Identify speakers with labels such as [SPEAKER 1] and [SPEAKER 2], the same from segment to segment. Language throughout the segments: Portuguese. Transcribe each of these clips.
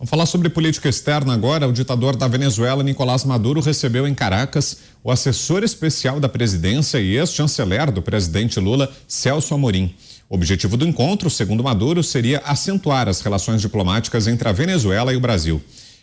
[SPEAKER 1] Vamos falar sobre política externa agora. O ditador da Venezuela, Nicolás Maduro, recebeu em Caracas o assessor especial da presidência e ex-chanceler do presidente Lula, Celso Amorim. O objetivo do encontro, segundo Maduro, seria acentuar as relações diplomáticas entre a Venezuela e o Brasil.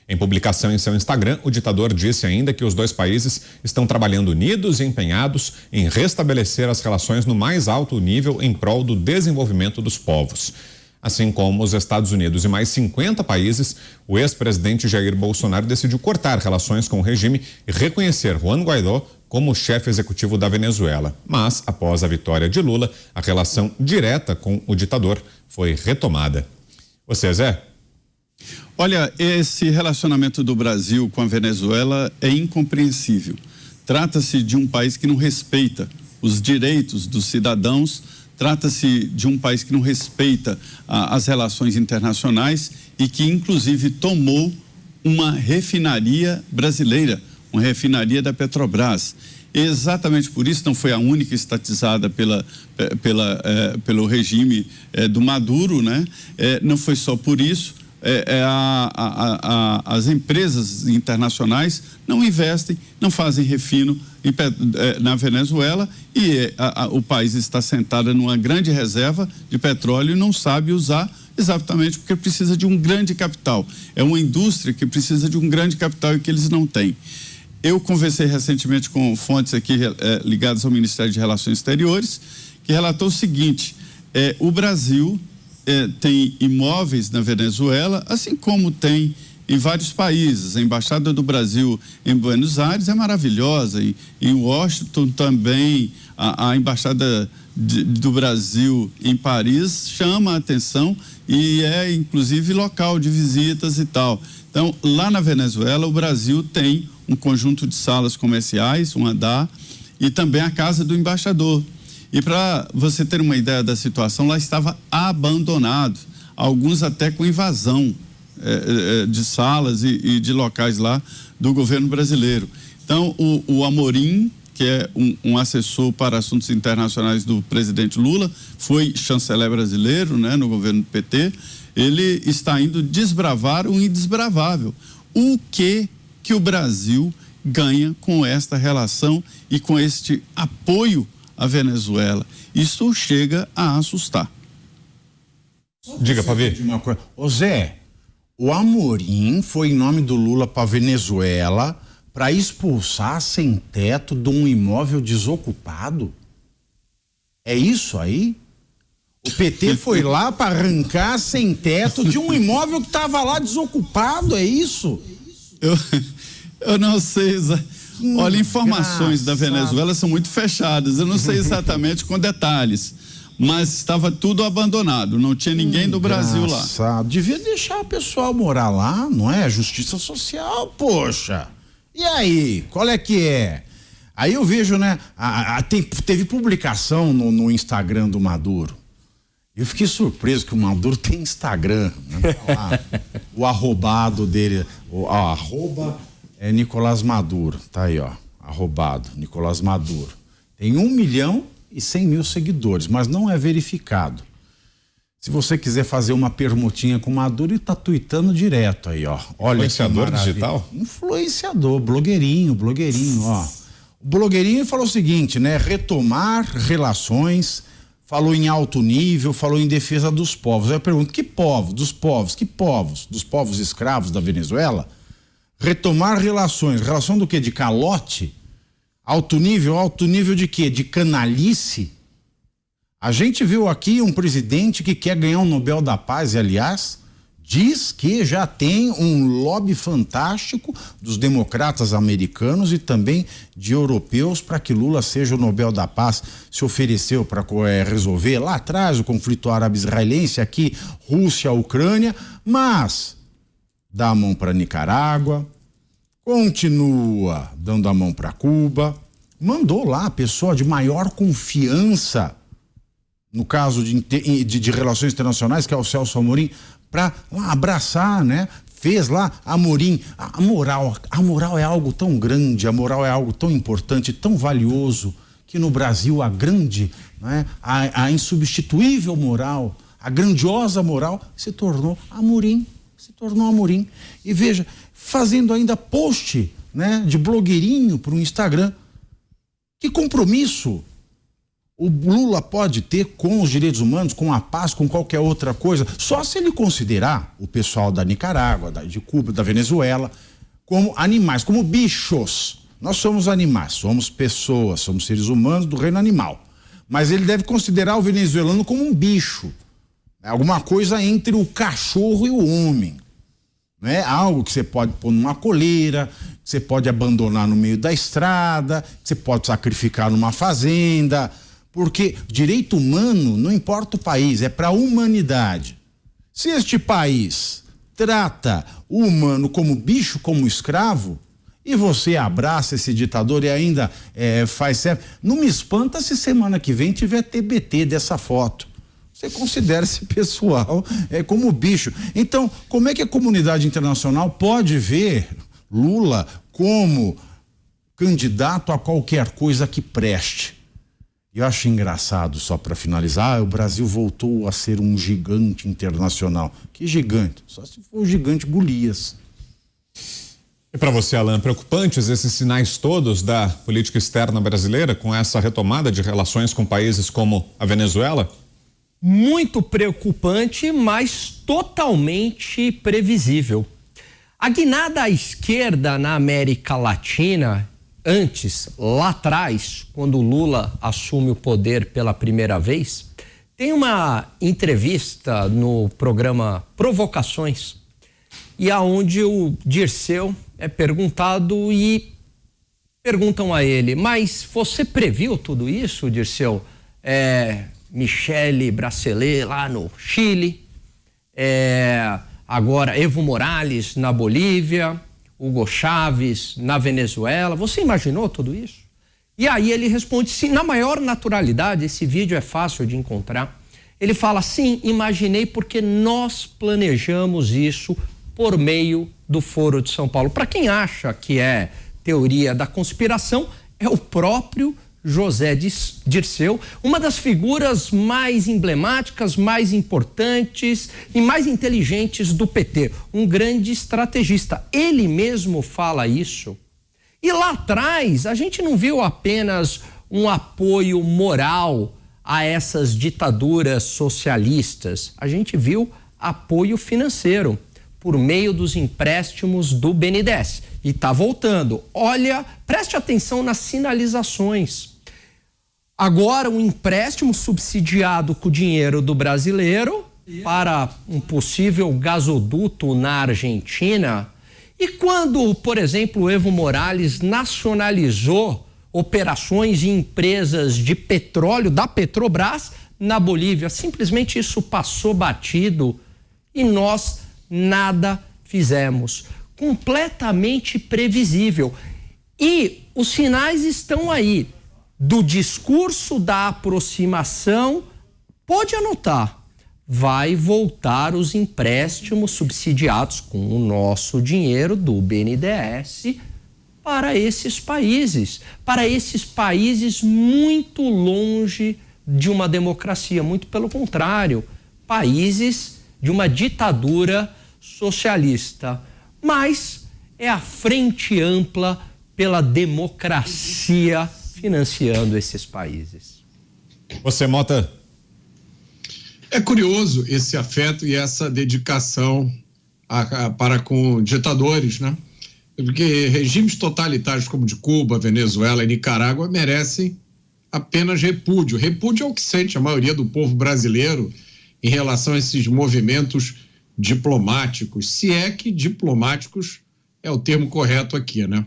[SPEAKER 1] Em publicação em seu Instagram, o ditador disse ainda que os dois países estão trabalhando unidos e empenhados em restabelecer as relações no mais alto nível em prol do desenvolvimento dos povos. Assim como os Estados Unidos e mais 50 países, o ex-presidente Jair Bolsonaro decidiu cortar relações com o regime e reconhecer Juan Guaidó como chefe executivo da Venezuela. Mas, após a vitória de Lula, a relação direta com o ditador foi retomada. Você, Zé?
[SPEAKER 2] Olha, esse relacionamento do Brasil com a Venezuela é incompreensível. Trata-se de um país que não respeita os direitos dos cidadãos, trata-se de um país que não respeita as relações internacionais e que, inclusive, tomou uma refinaria brasileira, uma refinaria da Petrobras. Exatamente por isso, não foi a única estatizada pelo regime do Maduro, né? Não foi só por isso. As empresas internacionais não investem, não fazem refino na Venezuela e o país está sentado numa grande reserva de petróleo e não sabe usar exatamente porque precisa de um grande capital. É uma indústria que precisa de um grande capital e que eles não têm. Eu conversei recentemente com fontes aqui ligadas ao Ministério de Relações Exteriores, que relatou o seguinte: o Brasil tem imóveis na Venezuela, assim como tem em vários países. A Embaixada do Brasil em Buenos Aires é maravilhosa, em Washington também, a Embaixada do Brasil em Paris chama a atenção e é inclusive local de visitas e tal. Então, lá na Venezuela, o Brasil tem um conjunto de salas comerciais, um andar, e também a casa do embaixador. E para você ter uma ideia da situação, lá estava abandonado, alguns até com invasão de salas e de locais lá do governo brasileiro. Então, o Amorim, que é um assessor para assuntos internacionais do presidente Lula, foi chanceler brasileiro, né, no governo do PT, ele está indo desbravar o indesbravável. O que o Brasil ganha com esta relação e com este apoio a Venezuela? Isso chega a assustar.
[SPEAKER 1] Diga, Pavê.
[SPEAKER 3] Ô Zé, o Amorim foi em nome do Lula para Venezuela para expulsar sem teto de um imóvel desocupado? É isso aí? O PT foi lá para arrancar sem teto de um imóvel que estava lá desocupado, é isso?
[SPEAKER 2] Eu não sei, olha, informações da Venezuela são muito fechadas, eu não sei exatamente com detalhes, mas estava tudo abandonado, não tinha ninguém do Brasil lá.
[SPEAKER 3] Devia deixar o pessoal morar lá, não é? Justiça social, poxa. E aí, qual é que é? Aí eu vejo, né, teve publicação no Instagram do Maduro. Eu fiquei surpreso que o Maduro tem Instagram, né? Lá, o arrobado dele, arroba Nicolás Maduro, tá aí, ó, arrobado, Nicolás Maduro. Tem 1.100.000 seguidores, mas não é verificado. Se você quiser fazer uma permutinha com o Maduro, ele tá tuitando direto aí, ó. Olha,
[SPEAKER 1] influenciador digital?
[SPEAKER 3] Influenciador, blogueirinho, ó. O blogueirinho falou o seguinte, né? Retomar relações, falou em alto nível, falou em defesa dos povos. Aí eu pergunto, que povos? Dos povos? Que povos? Dos povos escravos da Venezuela? Retomar relações. Relação do quê? De calote? Alto nível de quê? De canalice? A gente viu aqui um presidente que quer ganhar um Nobel da Paz e, aliás, diz que já tem um lobby fantástico dos democratas americanos e também de europeus para que Lula seja o Nobel da Paz. Se ofereceu para resolver lá atrás o conflito árabe-israelense, aqui Rússia, Ucrânia, mas dá a mão para Nicarágua, continua dando a mão para Cuba, mandou lá a pessoa de maior confiança no caso de relações internacionais, que é o Celso Amorim, para abraçar, né? Fez lá Amorim. A moral é algo tão grande, a moral é algo tão importante, tão valioso, que no Brasil a grande, né, a insubstituível moral, a grandiosa moral se tornou Amorim. se tornou Amorim. E veja, fazendo ainda post, né, de blogueirinho para o Instagram. Que compromisso o Lula pode ter com os direitos humanos, com a paz, com qualquer outra coisa? Só se ele considerar o pessoal da Nicarágua, de Cuba, da Venezuela, como animais, como bichos. Nós somos animais, somos pessoas, somos seres humanos do reino animal. Mas ele deve considerar o venezuelano como um bicho. Alguma coisa entre o cachorro e o homem. Né? Algo que você pode pôr numa coleira, que você pode abandonar no meio da estrada, que você pode sacrificar numa fazenda. Porque direito humano, não importa o país, é para a humanidade. Se este país trata o humano como bicho, como escravo, e você abraça esse ditador e ainda faz certo, não me espanta se semana que vem tiver TBT dessa foto. Você considera esse pessoal como bicho. Então, como é que a comunidade internacional pode ver Lula como candidato a qualquer coisa que preste? Eu acho engraçado, só para finalizar, o Brasil voltou a ser um gigante internacional. Que gigante? Só se for o gigante Golias.
[SPEAKER 1] E para você, Alan, preocupantes esses sinais todos da política externa brasileira com essa retomada de relações com países como a Venezuela?
[SPEAKER 4] Muito preocupante, mas totalmente previsível. A guinada à esquerda na América Latina, antes, lá atrás, quando Lula assume o poder pela primeira vez, tem uma entrevista no programa Provocações, e aonde o Dirceu é perguntado e perguntam a ele, mas você previu tudo isso, Dirceu? Michelle Bachelet lá no Chile, agora Evo Morales na Bolívia, Hugo Chávez na Venezuela. Você imaginou tudo isso? E aí ele responde, sim, na maior naturalidade. Esse vídeo é fácil de encontrar. Ele fala, sim, imaginei porque nós planejamos isso por meio do Foro de São Paulo. Para quem acha que é teoria da conspiração, é o próprio José Dirceu, uma das figuras mais emblemáticas, mais importantes e mais inteligentes do PT, um grande estrategista. Ele mesmo fala isso. E lá atrás, a gente não viu apenas um apoio moral a essas ditaduras socialistas, a gente viu apoio financeiro por meio dos empréstimos do BNDES. E está voltando. Olha, preste atenção nas sinalizações. Agora, um empréstimo subsidiado com o dinheiro do brasileiro para um possível gasoduto na Argentina. E quando, por exemplo, o Evo Morales nacionalizou operações e empresas de petróleo da Petrobras na Bolívia, simplesmente isso passou batido e nós nada fizemos. Completamente previsível. E os sinais estão aí. Do discurso da aproximação, pode anotar, vai voltar os empréstimos subsidiados com o nosso dinheiro do BNDES para esses países muito longe de uma democracia, muito pelo contrário, países de uma ditadura socialista. Mas é a frente ampla pela democracia financiando esses países.
[SPEAKER 1] Você, Mota?
[SPEAKER 5] É curioso esse afeto e essa dedicação para com ditadores, né? Porque regimes totalitários como de Cuba, Venezuela e Nicarágua merecem apenas repúdio. Repúdio é o que sente a maioria do povo brasileiro em relação a esses movimentos diplomáticos, se é que diplomáticos é o termo correto aqui, né?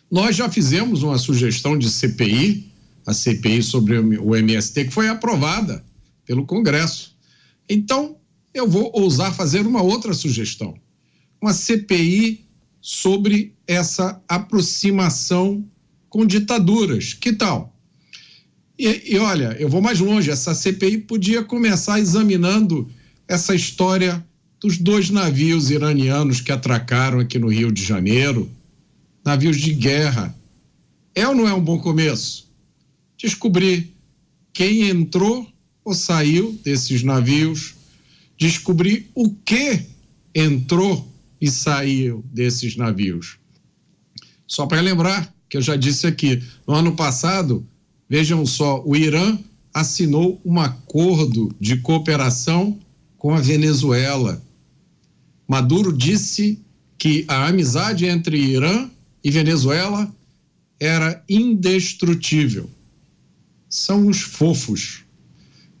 [SPEAKER 5] Nós já fizemos uma sugestão de CPI, a CPI sobre o MST, que foi aprovada pelo Congresso. Então, eu vou ousar fazer uma outra sugestão, uma CPI sobre essa aproximação com ditaduras. Que tal? E olha, eu vou mais longe, essa CPI podia começar examinando essa história dos 2 navios iranianos que atracaram aqui no Rio de Janeiro, navios de guerra. É ou não é um bom começo? Descobrir quem entrou ou saiu desses navios, descobrir o que entrou e saiu desses navios. Só para lembrar, que eu já disse aqui, no ano passado, vejam só, o Irã assinou um acordo de cooperação com a Venezuela. Maduro disse que a amizade entre Irã e Venezuela era indestrutível. São os fofos.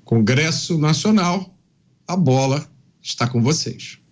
[SPEAKER 5] Congresso Nacional, a bola está com vocês.